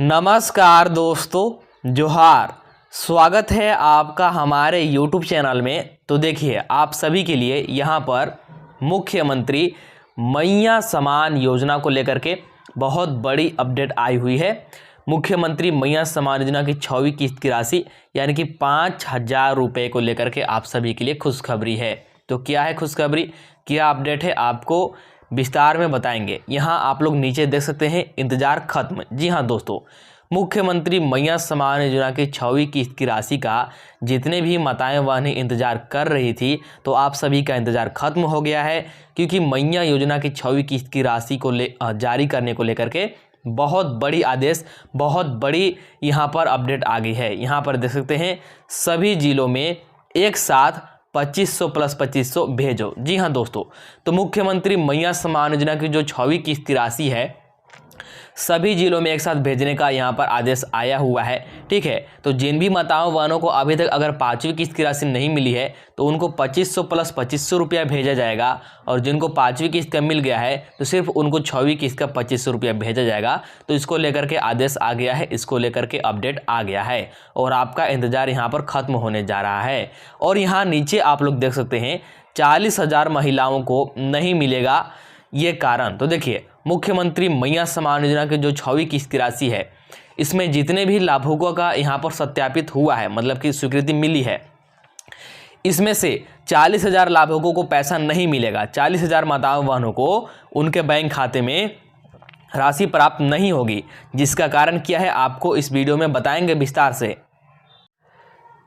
नमस्कार दोस्तों, जोहार। स्वागत है आपका हमारे YouTube चैनल में। तो देखिए, आप सभी के लिए यहाँ पर मुख्यमंत्री मैया समान योजना को लेकर के बहुत बड़ी अपडेट आई हुई है। मुख्यमंत्री मैया समान योजना की 6वीं किस्त की राशि यानी कि 5,000 रुपये को लेकर के आप सभी के लिए खुशखबरी है। तो क्या है खुशखबरी, क्या अपडेट है, आपको विस्तार में बताएंगे। यहाँ आप लोग नीचे देख सकते हैं, इंतजार खत्म। जी हाँ दोस्तों, मुख्यमंत्री मैया समान योजना की 6वीं किस्त की राशि का जितने भी माताएं बहनें इंतजार कर रही थी, तो आप सभी का इंतजार खत्म हो गया है। क्योंकि मैया योजना की 6वीं किस्त की राशि को जारी करने को लेकर के बहुत बड़ी आदेश, बहुत बड़ी यहाँ पर अपडेट आ गई है। यहाँ पर देख सकते हैं, सभी जिलों में एक साथ 2500 प्लस 2500 भेजो। जी हाँ दोस्तों, तो मुख्यमंत्री मैया समान योजना की जो 6वीं किस्त की राशि है, सभी जिलों में एक साथ भेजने का यहाँ पर आदेश आया हुआ है। ठीक है, तो जिन भी माताओं बहनों को अभी तक अगर 5वीं किस्त की राशि नहीं मिली है, तो उनको 2500 प्लस 2500 रुपया भेजा जाएगा। और जिनको 5वीं किस्त का मिल गया है, तो सिर्फ उनको 6वीं किस्त का 2500 रुपया भेजा जाएगा। तो इसको लेकर के आदेश आ गया है, इसको लेकर के अपडेट आ गया है और आपका इंतजार यहाँ पर खत्म होने जा रहा है। और यहाँ नीचे आप लोग देख सकते हैं, 40,000 महिलाओं को नहीं मिलेगा ये कारण। तो देखिए, मुख्यमंत्री मैया समान योजना की जो 6वीं किस्त की राशि है, इसमें जितने भी लाभुकों का यहाँ पर सत्यापित हुआ है, मतलब कि स्वीकृति मिली है, इसमें से 40,000 लाभुकों को पैसा नहीं मिलेगा। 40,000 माताओं बहनों को उनके बैंक खाते में राशि प्राप्त नहीं होगी। जिसका कारण क्या है, आपको इस वीडियो में बताएंगे विस्तार से।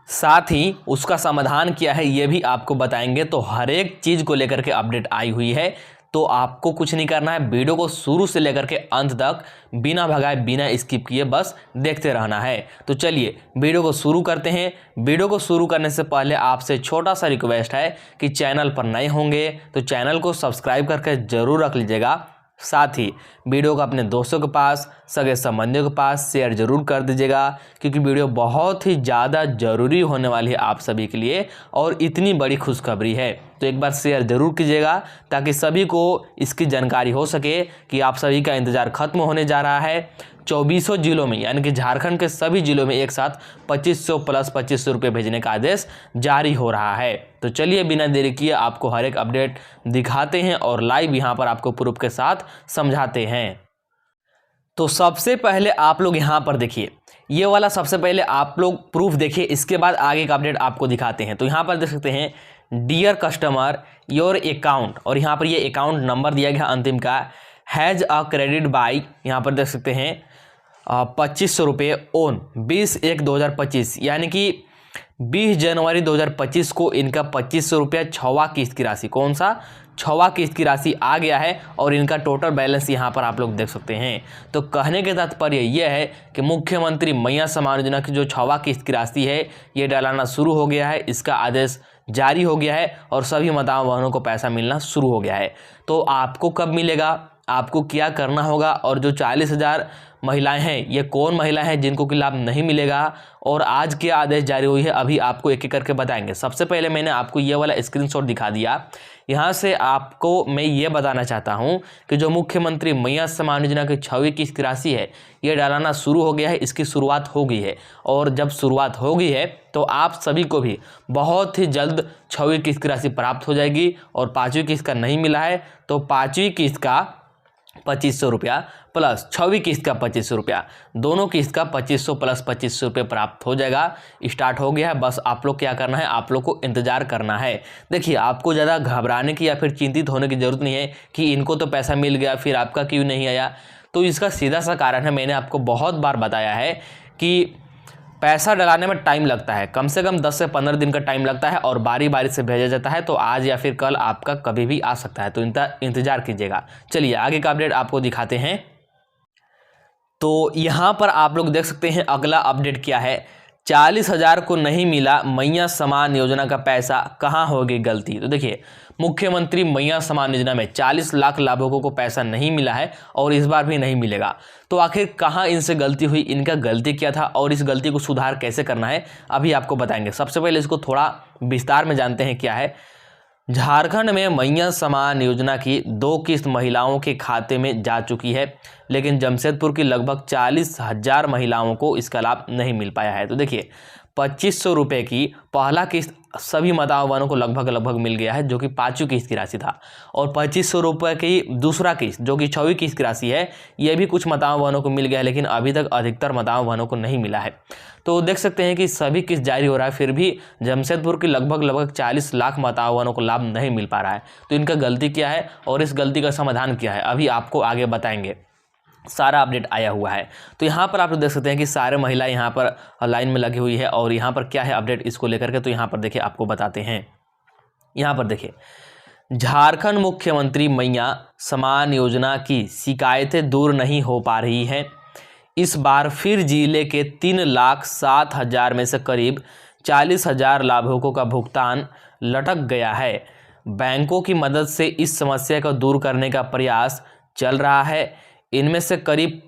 साथ ही उसका समाधान क्या है, ये भी आपको बताएंगे। तो हर एक चीज़ को लेकर के अपडेट आई हुई है। तो आपको कुछ नहीं करना है, वीडियो को शुरू से लेकर के अंत तक बिना भगाए, बिना स्किप किए बस देखते रहना है। तो चलिए वीडियो को शुरू करते हैं। वीडियो को शुरू करने से पहले आपसे छोटा सा रिक्वेस्ट है कि चैनल पर नए होंगे तो चैनल को सब्सक्राइब करके ज़रूर रख लीजिएगा। साथ ही वीडियो को अपने दोस्तों के पास, सगे संबंधियों के पास शेयर जरूर कर दीजिएगा, क्योंकि वीडियो बहुत ही ज़्यादा ज़रूरी होने वाली है आप सभी के लिए और इतनी बड़ी खुशखबरी है। तो एक बार शेयर जरूर कीजिएगा ताकि सभी को इसकी जानकारी हो सके कि आप सभी का इंतज़ार खत्म होने जा रहा है। 2400 जिलों में यानी कि झारखंड के सभी जिलों में एक साथ 2500 प्लस 2500 रुपये भेजने का आदेश जारी हो रहा है। तो चलिए बिना देरी किए आपको हर एक अपडेट दिखाते हैं और लाइव यहाँ पर आपको प्रूफ के साथ समझाते हैं। तो सबसे पहले आप लोग यहाँ पर देखिए, ये वाला सबसे पहले आप लोग प्रूफ देखिए, इसके बाद आगे का अपडेट आपको दिखाते हैं। तो यहाँ पर देख सकते हैं, डियर कस्टमर योर अकाउंट, और यहाँ पर ये अकाउंट नंबर दिया गया अंतिम का, हैज़ अ क्रेडिट बाई, यहाँ पर देख सकते हैं 2500 रुपये ओन 20/1/2025, यानी कि 20 जनवरी 2025 को इनका 2500 रुपया 6वां किस्त की राशि, कौन सा 6वां किस्त की राशि आ गया है। और इनका टोटल बैलेंस यहाँ पर आप लोग देख सकते हैं। तो कहने के तात्पर्य यह है कि मुख्यमंत्री मैया समान योजना की जो 6वां किस्त की राशि है, ये डलाना शुरू हो गया है। इसका आदेश जारी हो गया है और सभी माताओं बहनों को पैसा मिलना शुरू हो गया है। तो आपको कब मिलेगा, आपको क्या करना होगा, और जो 40,000 महिलाएं हैं, ये कौन महिलाएं हैं जिनको कि लाभ नहीं मिलेगा और आज क्या आदेश जारी हुई है, अभी आपको एक एक करके बताएंगे। सबसे पहले मैंने आपको ये वाला स्क्रीनशॉट दिखा दिया। यहाँ से आपको मैं ये बताना चाहता हूँ कि जो मुख्यमंत्री मैया समान योजना की 6वीं किस्त की राशि है, ये डालना शुरू हो गया है, इसकी शुरुआत हो गई है। और जब शुरुआत हो गई है तो आप सभी को भी बहुत ही जल्द 6वीं किस्त की राशि प्राप्त हो जाएगी। और 5वीं किस्त का नहीं मिला है तो 5वीं किस्त का 2500 रुपया प्लस 6वीं किस्त का 2500 रुपया, दोनों किस्त का 2500 प्लस 2500 रुपये प्राप्त हो जाएगा। स्टार्ट हो गया है, बस आप लोग क्या करना है, आप लोग को इंतजार करना है। देखिए, आपको ज़्यादा घबराने की या फिर चिंतित होने की ज़रूरत नहीं है कि इनको तो पैसा मिल गया फिर आपका क्यों नहीं आया। तो इसका सीधा सा कारण है, मैंने आपको बहुत बार बताया है कि पैसा डलाने में टाइम लगता है, कम से कम 10 से 15 दिन का टाइम लगता है और बारी बारी से भेजा जाता है। तो आज या फिर कल आपका कभी भी आ सकता है, तो इंतजार कीजिएगा। चलिए आगे का अपडेट आपको दिखाते हैं। तो यहाँ पर आप लोग देख सकते हैं अगला अपडेट क्या है, 40,000 को नहीं मिला मैया समान योजना का पैसा, कहाँ होगी गलती। तो देखिए, मुख्यमंत्री मैया समान योजना में 40 लाख लाभुकों को पैसा नहीं मिला है और इस बार भी नहीं मिलेगा। तो आखिर कहाँ इनसे गलती हुई, इनका गलती क्या था और इस गलती को सुधार कैसे करना है, अभी आपको बताएंगे। सबसे पहले इसको थोड़ा विस्तार में जानते हैं क्या है। झारखंड में मैया समान योजना की 2 किस्त महिलाओं के खाते में जा चुकी है, लेकिन जमशेदपुर की लगभग 40,000 महिलाओं को इसका लाभ नहीं मिल पाया है। तो देखिए 2500 रुपये की पहला किस्त सभी माताओं को लगभग मिल गया है, जो कि 5वीं किस्त की राशि था, और 2500 रुपये की दूसरा किस्त जो कि 6वीं किस्त की राशि है, ये भी कुछ माताओं को मिल गया है, लेकिन अभी तक अधिकतर माताओं को नहीं मिला है। तो देख सकते हैं कि सभी किस्त जारी हो रहा है, फिर भी जमशेदपुर की लगभग 40 लाख माताओं को लाभ नहीं मिल पा रहा है। तो इनका गलती क्या है और इस गलती का समाधान क्या है, अभी आपको आगे बताएंगे। सारा अपडेट आया हुआ है। तो यहाँ पर आप लोग देख सकते हैं कि सारे महिला यहाँ पर लाइन में लगी हुई है, और यहाँ पर क्या है अपडेट इसको लेकर के, तो यहाँ पर देखिए आपको बताते हैं। यहाँ पर देखिए झारखंड मुख्यमंत्री मैया समान योजना की शिकायतें दूर नहीं हो पा रही हैं। इस बार फिर जिले के 3,07,000 में से करीब 40,000 लाभुकों का भुगतान लटक गया है। बैंकों की मदद से इस समस्या को दूर करने का प्रयास चल रहा है। इनमें से करीब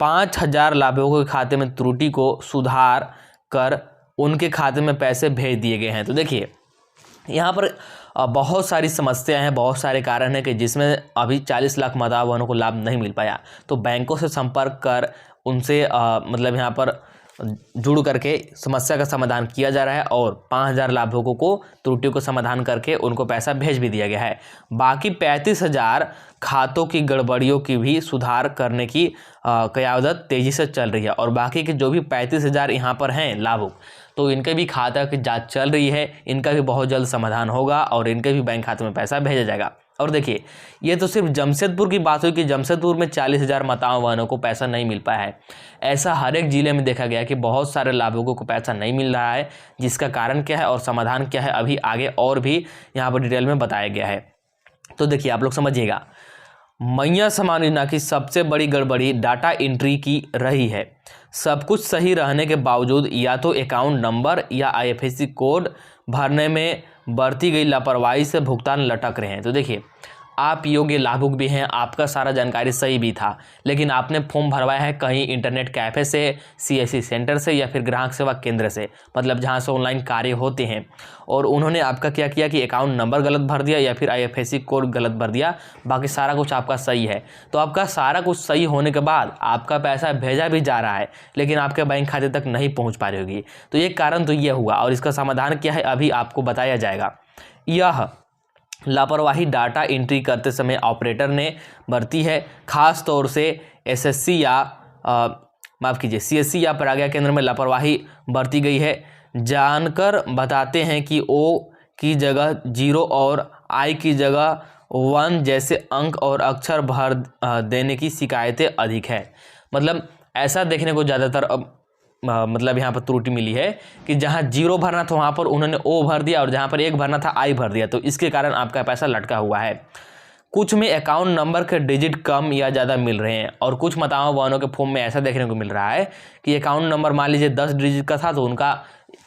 5,000 लाभुकों के खाते में त्रुटि को सुधार कर उनके खाते में पैसे भेज दिए गए हैं। तो देखिए यहाँ पर बहुत सारी समस्याएं हैं, बहुत सारे कारण हैं कि जिसमें अभी 40 लाख माताओं को लाभ नहीं मिल पाया। तो बैंकों से संपर्क कर उनसे मतलब यहाँ पर जुड़ करके समस्या का समाधान किया जा रहा है, और 5,000 लाभुकों को त्रुटियों को समाधान करके उनको पैसा भेज भी दिया गया है। बाकी 35,000 खातों की गड़बड़ियों की भी सुधार करने की क़यादत तेज़ी से चल रही है, और बाकी के जो भी 35,000 यहाँ पर हैं लाभुक, तो इनके भी खाता की जांच चल रही है, इनका भी बहुत जल्द समाधान होगा और इनके भी बैंक खाते में पैसा भेजा जाएगा। और देखिए ये तो सिर्फ जमशेदपुर की बात हुई कि जमशेदपुर में 40,000 माताओं को पैसा नहीं मिल पाया है। ऐसा हर एक ज़िले में देखा गया कि बहुत सारे लाभुकों को पैसा नहीं मिल रहा है, जिसका कारण क्या है और समाधान क्या है अभी आगे और भी यहाँ पर डिटेल में बताया गया है। तो देखिए आप लोग समझिएगा, मैया समान योजना की सबसे बड़ी गड़बड़ी डाटा एंट्री की रही है। सब कुछ सही रहने के बावजूद या तो अकाउंट नंबर या IFSC कोड भरने में बरती गई लापरवाही से भुगतान लटक रहे हैं। तो देखिए आप योग्य लाभुक भी हैं, आपका सारा जानकारी सही भी था, लेकिन आपने फॉर्म भरवाया है कहीं इंटरनेट कैफ़े से, CSC सेंटर से, या फिर ग्राहक सेवा केंद्र से, मतलब जहां से ऑनलाइन कार्य होते हैं, और उन्होंने आपका क्या किया कि अकाउंट नंबर गलत भर दिया या फिर IFSC कोड गलत भर दिया। बाकी सारा कुछ आपका सही है। तो आपका सारा कुछ सही होने के बाद आपका पैसा भेजा भी जा रहा है, लेकिन आपके बैंक खाते तक नहीं पहुँच पा रही होगी। तो ये कारण तो ये हुआ, और इसका समाधान क्या है अभी आपको बताया जाएगा। यह लापरवाही डाटा एंट्री करते समय ऑपरेटर ने बरती है, खास तौर से SSC या माफ़ कीजिए CSC या पराज्ञा केंद्र में लापरवाही बरती गई है। जानकर बताते हैं कि O की जगह 0 और I की जगह 1 जैसे अंक और अक्षर भर देने की शिकायतें अधिक है। मतलब ऐसा देखने को ज़्यादातर मतलब यहाँ पर त्रुटि मिली है कि जहाँ 0 भरना था वहाँ पर उन्होंने O भर दिया, और जहाँ पर 1 भरना था I भर दिया। तो इसके कारण आपका पैसा लटका हुआ है। कुछ में अकाउंट नंबर के डिजिट कम या ज़्यादा मिल रहे हैं, और कुछ माताओं के फॉर्म में ऐसा देखने को मिल रहा है कि अकाउंट नंबर मान लीजिए 10 डिजिट का था तो उनका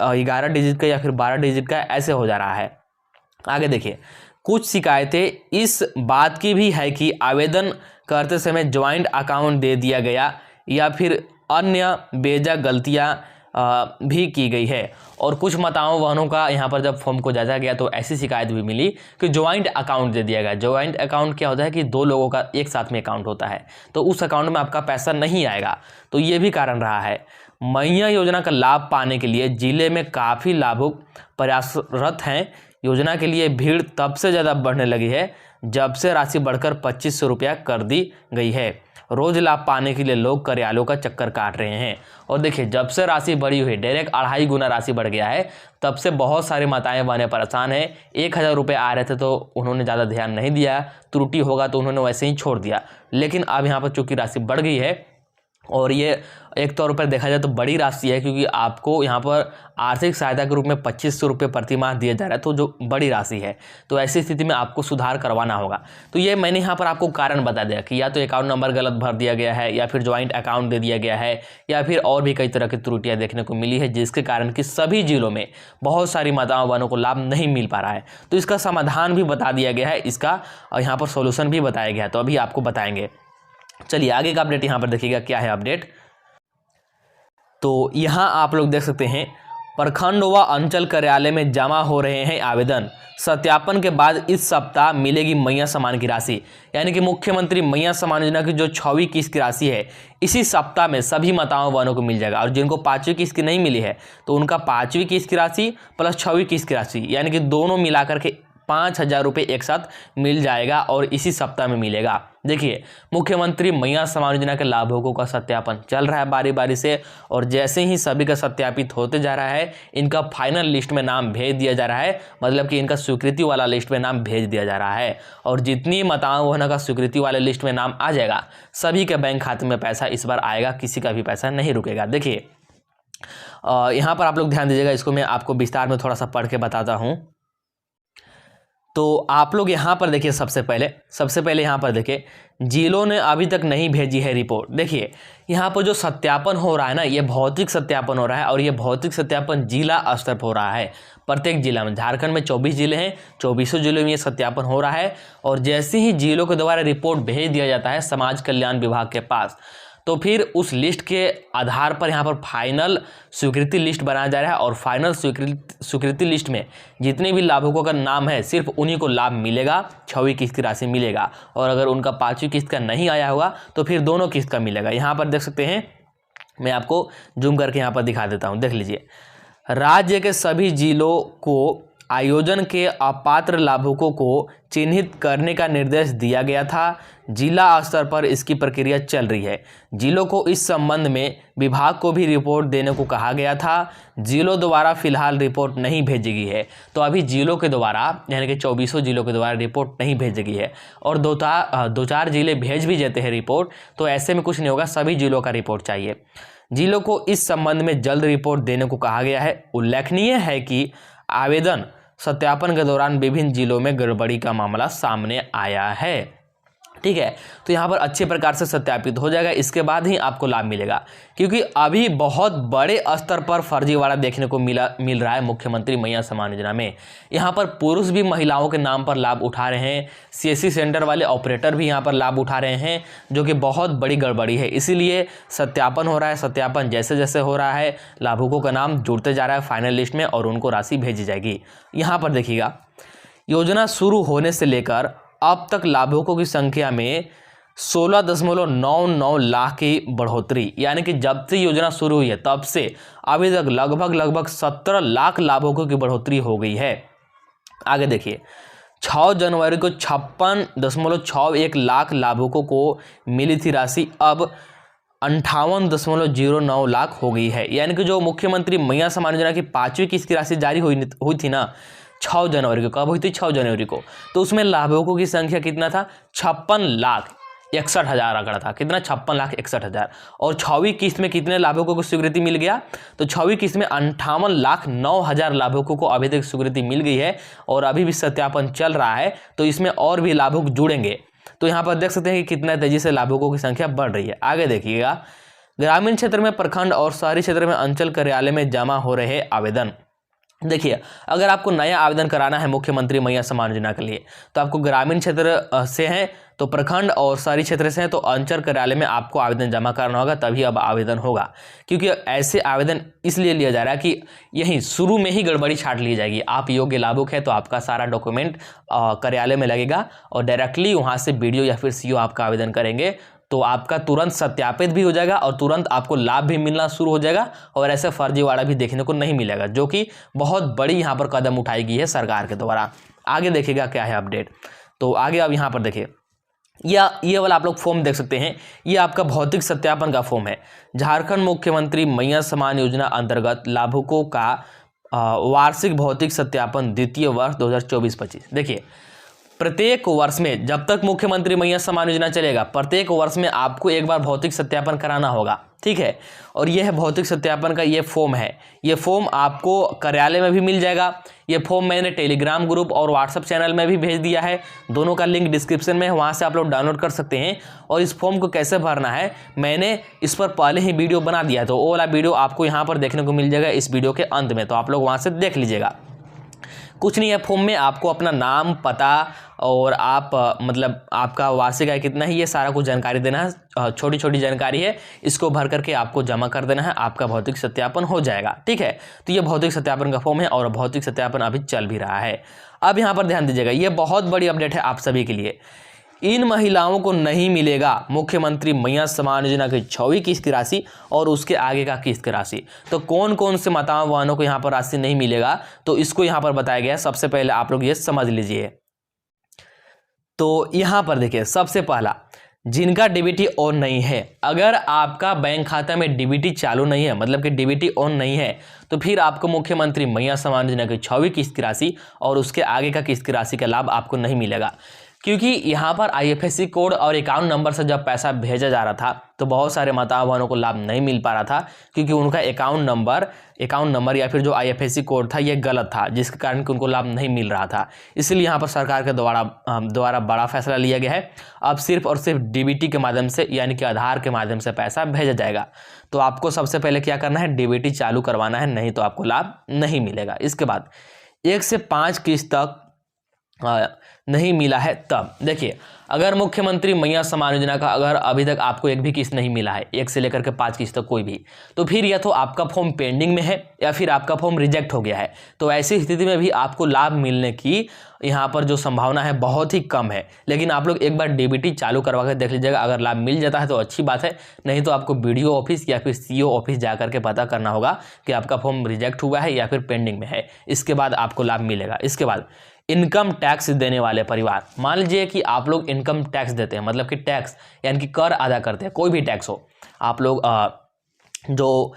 11 डिजिट का या फिर 12 डिजिट का ऐसे हो जा रहा है। आगे देखिए, कुछ शिकायतें इस बात की भी है कि आवेदन करते समय ज्वाइंट अकाउंट दे दिया गया या फिर अन्य बेजा गलतियां भी की गई है। और कुछ माताओं का यहाँ पर जब फॉर्म को जांचा गया तो ऐसी शिकायत भी मिली कि ज्वाइंट अकाउंट दे दिया गया। ज्वाइंट अकाउंट क्या होता है कि 2 लोगों का एक साथ में अकाउंट होता है, तो उस अकाउंट में आपका पैसा नहीं आएगा। तो ये भी कारण रहा है। मैया योजना का लाभ पाने के लिए जिले में काफ़ी लाभुक प्रयासरत हैं। योजना के लिए भीड़ तब से ज़्यादा बढ़ने लगी है जब से राशि बढ़कर 2500 रुपया कर दी गई है। रोज लाभ पाने के लिए लोग कार्यालयों का चक्कर काट रहे हैं। और देखिए जब से राशि बढ़ी हुई, डायरेक्ट 2.5 गुना राशि बढ़ गया है, तब से बहुत सारी माताएं बहनें परेशान हैं। 1,000 रुपये आ रहे थे तो उन्होंने ज़्यादा ध्यान नहीं दिया, त्रुटि होगा तो उन्होंने वैसे ही छोड़ दिया। लेकिन अब यहाँ पर चूँकि राशि बढ़ गई है, और ये एक तौर पर देखा जाए तो बड़ी राशि है, क्योंकि आपको यहाँ पर आर्थिक सहायता के रूप में 2500 रुपये प्रति माह दिया जा रहा है, तो जो बड़ी राशि है, तो ऐसी स्थिति में आपको सुधार करवाना होगा। तो ये मैंने यहाँ पर आपको कारण बता दिया कि या तो अकाउंट नंबर गलत भर दिया गया है, या फिर ज्वाइंट अकाउंट दे दिया गया है, या फिर और भी कई तरह की त्रुटियाँ देखने को मिली है, जिसके कारण कि सभी जिलों में बहुत सारी माताओं बहनों को लाभ नहीं मिल पा रहा है। तो इसका समाधान भी बता दिया गया है, इसका यहाँ पर सोल्यूशन भी बताया गया है, तो अभी आपको बताएंगे। चलिए आगे का अपडेट यहाँ पर देखिएगा क्या है अपडेट। तो यहाँ आप लोग देख सकते हैं, प्रखंड व अंचल कार्यालय में जमा हो रहे हैं आवेदन। सत्यापन के बाद इस सप्ताह मिलेगी मैया सम्मान की राशि। यानी कि मुख्यमंत्री मैया सम्मान योजना की जो 6वीं किस्त की राशि है इसी सप्ताह में सभी माताओं बहनों को मिल जाएगा। और जिनको 5वीं किस्त की नहीं मिली है तो उनका 5वीं किस्त की राशि प्लस 6वीं किस्त की राशि यानी कि दोनों मिलाकर के 5,000 रुपये एक साथ मिल जाएगा और इसी सप्ताह में मिलेगा। देखिए, मुख्यमंत्री मैया सम्मान योजना के लाभुकों का सत्यापन चल रहा है बारी बारी से, और जैसे ही सभी का सत्यापित होते जा रहा है इनका फाइनल लिस्ट में नाम भेज दिया जा रहा है, मतलब कि इनका स्वीकृति वाला लिस्ट में नाम भेज दिया जा रहा है। और जितनी माताओं बहनों का स्वीकृति वाले लिस्ट में नाम आ जाएगा सभी के बैंक खाते में पैसा इस बार आएगा, किसी का भी पैसा नहीं रुकेगा। देखिए, यहाँ पर आप लोग ध्यान दीजिएगा, इसको मैं आपको विस्तार में थोड़ा सा पढ़ के बताता हूँ। तो आप लोग यहाँ पर देखिए, सबसे पहले यहाँ पर देखिए, जिलों ने अभी तक नहीं भेजी है रिपोर्ट। देखिए, यहाँ पर जो सत्यापन हो रहा है ना, ये भौतिक सत्यापन हो रहा है और ये भौतिक सत्यापन जिला स्तर पर हो रहा है। प्रत्येक जिला में, झारखंड में 24 जिले हैं, 24 जिलों में ये सत्यापन हो रहा है। और जैसे ही जिलों के द्वारा रिपोर्ट भेज दिया जाता है समाज कल्याण विभाग के पास, तो फिर उस लिस्ट के आधार पर यहाँ पर फाइनल स्वीकृति लिस्ट बनाया जा रहा है। और फाइनल स्वीकृति लिस्ट में जितने भी लाभुकों का नाम है सिर्फ उन्हीं को लाभ मिलेगा, 6वीं किस्त की राशि मिलेगा। और अगर उनका 5वीं किस्त का नहीं आया होगा तो फिर दोनों किस्त का मिलेगा। यहाँ पर देख सकते हैं, मैं आपको जूम करके यहाँ पर दिखा देता हूँ, देख लीजिए। राज्य के सभी जिलों को आयोजन के अपात्र लाभुकों को चिन्हित करने का निर्देश दिया गया था। जिला स्तर पर इसकी प्रक्रिया चल रही है। जिलों को इस संबंध में विभाग को भी रिपोर्ट देने को कहा गया था। जिलों द्वारा फिलहाल रिपोर्ट नहीं भेजी गई है। तो अभी जिलों के द्वारा यानी कि 24 जिलों के द्वारा रिपोर्ट नहीं भेजी गई है। और दो चार जिले भेज भी देते हैं रिपोर्ट, तो ऐसे में कुछ नहीं होगा, सभी जिलों का रिपोर्ट चाहिए। जिलों को इस संबंध में जल्द रिपोर्ट देने को कहा गया है। उल्लेखनीय है कि आवेदन सत्यापन के दौरान विभिन्न जिलों में गड़बड़ी का मामला सामने आया है। ठीक है, तो यहाँ पर अच्छे प्रकार से सत्यापित हो जाएगा, इसके बाद ही आपको लाभ मिलेगा। क्योंकि अभी बहुत बड़े स्तर पर फर्जीवाड़ा देखने को मिल रहा है मुख्यमंत्री मैया सम्मान योजना में। यहाँ पर पुरुष भी महिलाओं के नाम पर लाभ उठा रहे हैं, CSC सेंटर वाले ऑपरेटर भी यहाँ पर लाभ उठा रहे हैं, जो कि बहुत बड़ी गड़बड़ी है। इसीलिए सत्यापन हो रहा है। सत्यापन जैसे जैसे हो रहा है लाभुकों का नाम जुड़ते जा रहा है फाइनल लिस्ट में और उनको राशि भेजी जाएगी। यहाँ पर देखिएगा, योजना शुरू होने से लेकर अब तक लाभुकों की संख्या में 16.99 लाख की बढ़ोतरी, यानी कि जब से योजना शुरू हुई है तब से अभी तक लगभग 17 लाख लाभुकों की बढ़ोतरी हो गई है। आगे देखिए, 6 जनवरी को 56.61 लाख लाभुकों को मिली थी राशि, अब 58.09 लाख हो गई है। यानी कि जो मुख्यमंत्री मैया सम्मान योजना की 5वीं किस्त की राशि जारी हुई थी ना 6 जनवरी को, कब हुई थी? 6 जनवरी को। तो उसमें लाभुकों की संख्या कितना था? 56,61,000 आंकड़ा था। कितना? 56,61,000। और 6वीं किस्त में कितने लाभुकों को स्वीकृति मिल गया? तो 6वीं किस्त में 58,09,000 लाभुकों को अभी तक स्वीकृति मिल गई है और अभी भी सत्यापन चल रहा है, तो इसमें और भी लाभुक जुड़ेंगे। तो यहाँ पर देख सकते हैं कि कितना तेजी से लाभुकों की संख्या बढ़ रही है। आगे देखिएगा, ग्रामीण क्षेत्र में प्रखंड और शहरी क्षेत्र में अंचल कार्यालय में जमा हो रहे आवेदन। देखिए, अगर आपको नया आवेदन कराना है मुख्यमंत्री मैया सम्मान योजना के लिए, तो आपको ग्रामीण क्षेत्र से हैं तो प्रखंड और शहरी क्षेत्र से हैं तो अंचल कार्यालय में आपको आवेदन जमा करना होगा, तभी अब आवेदन होगा। क्योंकि ऐसे आवेदन इसलिए लिया जा रहा है कि यहीं शुरू में ही गड़बड़ी छाट ली जाएगी। आप योग्य लाभुक है तो आपका सारा डॉक्यूमेंट कार्यालय में लगेगा और डायरेक्टली वहाँ से BDO या फिर CO आपका आवेदन करेंगे, तो आपका तुरंत सत्यापित भी हो जाएगा और तुरंत आपको लाभ भी मिलना शुरू हो जाएगा और ऐसे फर्जीवाड़ा भी देखने को नहीं मिलेगा, जो कि बहुत बड़ी यहाँ पर कदम उठाई गई है सरकार के द्वारा। आगे देखिएगा क्या है अपडेट। तो आगे अब यहाँ पर देखिए, ये वाला आप लोग फॉर्म देख सकते हैं, ये आपका भौतिक सत्यापन का फॉर्म है। झारखंड मुख्यमंत्री मैया सम्मान योजना अंतर्गत लाभुकों का वार्षिक भौतिक सत्यापन द्वितीय वर्ष 2024-25। देखिए, प्रत्येक वर्ष में जब तक मुख्यमंत्री मैया सम्मान योजना चलेगा, प्रत्येक वर्ष में आपको एक बार भौतिक सत्यापन कराना होगा। ठीक है, और यह है भौतिक सत्यापन का ये फॉर्म है। ये फॉर्म आपको कार्यालय में भी मिल जाएगा। ये फॉर्म मैंने टेलीग्राम ग्रुप और व्हाट्सएप चैनल में भी भेज दिया है, दोनों का लिंक डिस्क्रिप्शन में है, वहाँ से आप लोग डाउनलोड कर सकते हैं। और इस फॉर्म को कैसे भरना है मैंने इस पर पहले ही वीडियो बना दिया है, तो वो वाला वीडियो आपको यहाँ पर देखने को मिल जाएगा इस वीडियो के अंत में, तो आप लोग वहाँ से देख लीजिएगा। कुछ नहीं है फॉर्म में, आपको अपना नाम, पता और आप मतलब आपका वार्षिक आय कितना है, ये सारा कुछ जानकारी देना है। छोटी छोटी जानकारी है, इसको भर करके आपको जमा कर देना है, आपका भौतिक सत्यापन हो जाएगा। ठीक है, तो ये भौतिक सत्यापन का फॉर्म है और भौतिक सत्यापन अभी चल भी रहा है। अब यहाँ पर ध्यान दीजिएगा, ये बहुत बड़ी अपडेट है आप सभी के लिए। इन महिलाओं को नहीं मिलेगा मुख्यमंत्री मैया सम्मान योजना की 6वीं किस्त की राशि और उसके आगे का किस्त की राशि। तो कौन कौन से माताओं बहनों को यहाँ पर राशि नहीं मिलेगा, तो इसको यहाँ पर बताया गया है। सबसे पहले आप लोग ये समझ लीजिए। तो यहाँ पर देखिए, सबसे पहला, जिनका डीबीटी ऑन नहीं है, अगर आपका बैंक खाता में डीबीटी चालू नहीं है, मतलब कि डीबीटी ऑन नहीं है, तो फिर आपको मुख्यमंत्री मैया सम्मान योजना की 6वीं किस्त की राशि और उसके आगे का किस्त की राशि का लाभ आपको नहीं मिलेगा। क्योंकि यहाँ पर आईएफएससी कोड और अकाउंट नंबर से जब पैसा भेजा जा रहा था तो बहुत सारे माता बहनों को लाभ नहीं मिल पा रहा था, क्योंकि उनका अकाउंट नंबर या फिर जो आईएफएससी कोड था ये गलत था, जिसके कारण कि उनको लाभ नहीं मिल रहा था। इसलिए यहाँ पर सरकार के द्वारा बड़ा फैसला लिया गया है। अब सिर्फ और सिर्फ डीबीटी के माध्यम से, यानी कि आधार के माध्यम से पैसा भेजा जाएगा। तो आपको सबसे पहले क्या करना है, डीबीटी चालू करवाना है, नहीं तो आपको लाभ नहीं मिलेगा। इसके बाद 1 से 5 किस्त तक नहीं मिला है, तब देखिए, अगर मुख्यमंत्री मैया सम्मान योजना का अगर अभी तक आपको एक भी किस्त नहीं मिला है, 1 से लेकर के 5 किस्त तक कोई भी, तो फिर या तो आपका फॉर्म पेंडिंग में है या फिर आपका फॉर्म रिजेक्ट हो गया है। तो ऐसी स्थिति में भी आपको लाभ मिलने की यहाँ पर जो संभावना है बहुत ही कम है। लेकिन आप लोग एक बार डीबीटी चालू करवा कर देख लीजिएगा, अगर लाभ मिल जाता है तो अच्छी बात है, नहीं तो आपको बीडीओ ऑफिस या फिर सीओ ऑफिस जाकर के पता करना होगा कि आपका फॉर्म रिजेक्ट हुआ है या फिर पेंडिंग में है। इसके बाद आपको लाभ मिलेगा। इसके बाद इनकम टैक्स देने वाले परिवार, मान लीजिए कि आप लोग इनकम टैक्स देते हैं, मतलब कि टैक्स यानी कि कर अदा करते हैं, कोई भी टैक्स हो, आप लोग जो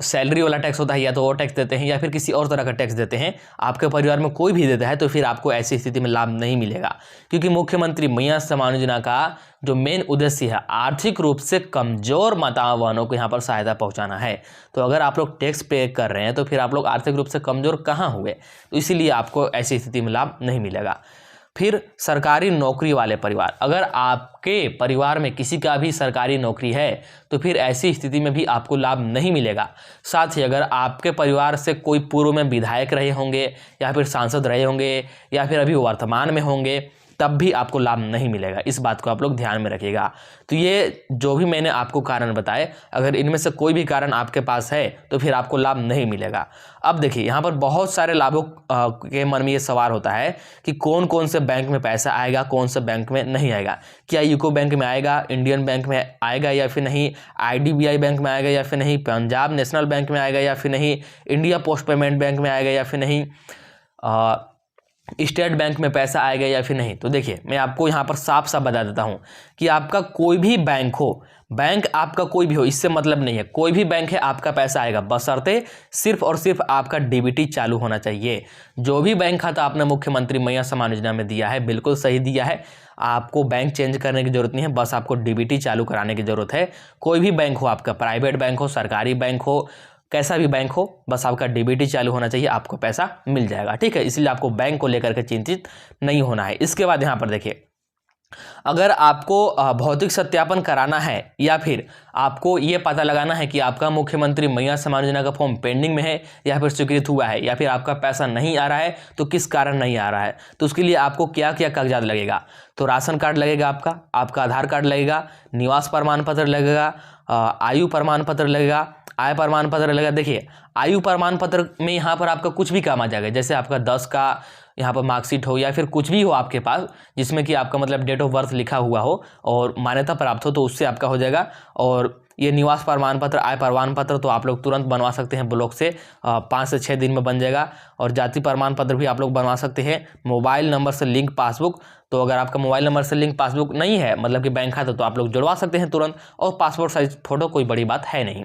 सैलरी वाला टैक्स होता है या तो वो टैक्स देते हैं या फिर किसी और तरह का टैक्स देते हैं, आपके परिवार में कोई भी देता है, तो फिर आपको ऐसी स्थिति में लाभ नहीं मिलेगा। क्योंकि मुख्यमंत्री मैया सम्मान योजना का जो मेन उद्देश्य है आर्थिक रूप से कमजोर माताओं बहनों को यहाँ पर सहायता पहुँचाना है। तो अगर आप लोग टैक्स पे कर रहे हैं तो फिर आप लोग आर्थिक रूप से कमजोर कहाँ हुए, तो इसीलिए आपको ऐसी स्थिति में लाभ नहीं मिलेगा। फिर सरकारी नौकरी वाले परिवार, अगर आपके परिवार में किसी का भी सरकारी नौकरी है तो फिर ऐसी स्थिति में भी आपको लाभ नहीं मिलेगा। साथ ही अगर आपके परिवार से कोई पूर्व में विधायक रहे होंगे या फिर सांसद रहे होंगे या फिर अभी वर्तमान में होंगे, तब भी आपको लाभ नहीं मिलेगा। इस बात को आप लोग ध्यान में रखिएगा। तो ये जो भी मैंने आपको कारण बताए, अगर इनमें से कोई भी कारण आपके पास है तो फिर आपको लाभ नहीं मिलेगा। अब देखिए, यहाँ पर बहुत सारे लाभों के मन में ये सवाल होता है कि कौन कौन से बैंक में पैसा आएगा, कौन से बैंक में नहीं आएगा। क्या यूको बैंक में आएगा, इंडियन बैंक में आएगा या फिर नहीं, आईडीबीआई बैंक में आएगा या फिर नहीं, पंजाब नेशनल बैंक में आएगा या फिर नहीं, इंडिया पोस्ट पेमेंट बैंक में आएगा या फिर नहीं, स्टेट बैंक में पैसा आएगा या फिर नहीं। तो देखिए, मैं आपको यहाँ पर साफ साफ बता देता हूँ कि आपका कोई भी बैंक हो, बैंक आपका कोई भी हो, इससे मतलब नहीं है, कोई भी बैंक है आपका पैसा आएगा, बशर्ते सिर्फ और सिर्फ आपका डीबीटी चालू होना चाहिए। जो भी बैंक खाता आपने मुख्यमंत्री मैया सम्मान योजना में दिया है बिल्कुल सही दिया है, आपको बैंक चेंज करने की जरूरत नहीं है, बस आपको डीबीटी चालू कराने की जरूरत है। कोई भी बैंक हो आपका, प्राइवेट बैंक हो, सरकारी बैंक हो, कैसा भी बैंक हो, बस आपका डीबीटी चालू होना चाहिए, आपको पैसा मिल जाएगा। ठीक है, इसलिए आपको बैंक को लेकर के चिंतित नहीं होना है। इसके बाद यहाँ पर देखिए, अगर आपको भौतिक सत्यापन कराना है या फिर आपको ये पता लगाना है कि आपका मुख्यमंत्री मैया सम्मान योजना का फॉर्म पेंडिंग में है या फिर स्वीकृत हुआ है या फिर आपका पैसा नहीं आ रहा है, तो किस कारण नहीं आ रहा है, तो उसके लिए आपको क्या क्या कागजात लगेगा। तो राशन कार्ड लगेगा, आपका आधार कार्ड लगेगा, निवास प्रमाण पत्र लगेगा, आयु प्रमाण पत्र लगेगा, आय प्रमाण पत्र लगेगा। देखिए, आयु प्रमाण पत्र में यहाँ पर आपका कुछ भी काम आ जाएगा, जैसे आपका 10 का यहाँ पर मार्कशीट हो या फिर कुछ भी हो आपके पास जिसमें कि आपका मतलब डेट ऑफ बर्थ लिखा हुआ हो और मान्यता प्राप्त हो, तो उससे आपका हो जाएगा। और ये निवास प्रमाण पत्र, आय प्रमाण पत्र तो आप लोग तुरंत बनवा सकते हैं, ब्लॉक से 5 से 6 दिन में बन जाएगा। और जाति प्रमाण पत्र भी आप लोग बनवा सकते हैं। मोबाइल नंबर से लिंक पासबुक, तो अगर आपका मोबाइल नंबर से लिंक पासबुक नहीं है, मतलब कि बैंक खाता, तो आप लोग जुड़वा सकते हैं तुरंत। और पासपोर्ट साइज फोटो, कोई बड़ी बात है नहीं।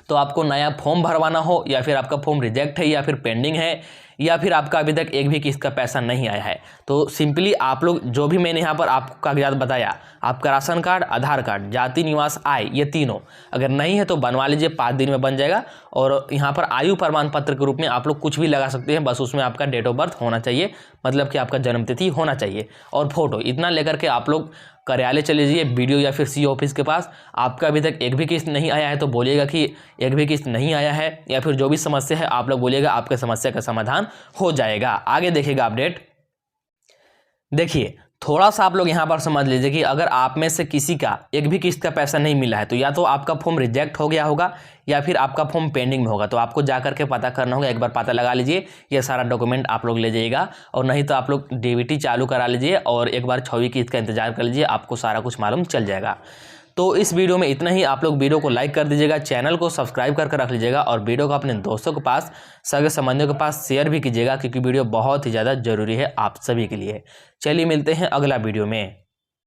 तो आपको नया फॉर्म भरवाना हो या फिर आपका फॉर्म रिजेक्ट है या फिर पेंडिंग है या फिर आपका अभी तक एक भी किस्त का पैसा नहीं आया है, तो सिंपली आप लोग जो भी मैंने यहाँ पर आपको कागजात बताया, आपका राशन कार्ड, आधार कार्ड, जाति, निवास, आय, ये तीनों अगर नहीं है तो बनवा लीजिए, 5 दिन में बन जाएगा। और यहाँ पर आयु प्रमाण पत्र के रूप में आप लोग कुछ भी लगा सकते हैं, बस उसमें आपका डेट ऑफ बर्थ होना चाहिए, मतलब कि आपका जन्मतिथि होना चाहिए, और फोटो, इतना लेकर के आप लोग कार्यालय चले जाइए, BDO या फिर CO ऑफिस के पास। आपका अभी तक एक भी किस्त नहीं आया है तो बोलिएगा कि एक भी किस्त नहीं आया है, या फिर जो भी समस्या है आप लोग बोलिएगा, आपके समस्या का समाधान हो जाएगा। आगे देखिएगा अपडेट। देखिए थोड़ा सा आप लोग यहाँ पर समझ लीजिए कि अगर आप में से किसी का एक भी किस्त का पैसा नहीं मिला है तो या तो आपका फॉर्म रिजेक्ट हो गया होगा या फिर आपका फॉर्म पेंडिंग में होगा। तो आपको जा करके पता करना होगा, एक बार पता लगा लीजिए, ये सारा डॉक्यूमेंट आप लोग ले जाइएगा। और नहीं तो आप लोग DBT चालू करा लीजिए और एक बार 6वीं किस्त का इंतजार कर लीजिए, आपको सारा कुछ मालूम चल जाएगा। तो इस वीडियो में इतना ही। आप लोग वीडियो को लाइक कर दीजिएगा, चैनल को सब्सक्राइब करके रख लीजिएगा और वीडियो को अपने दोस्तों के पास, सगे संबंधियों के पास शेयर भी कीजिएगा, क्योंकि वीडियो बहुत ही ज़्यादा जरूरी है आप सभी के लिए। चलिए मिलते हैं अगला वीडियो में।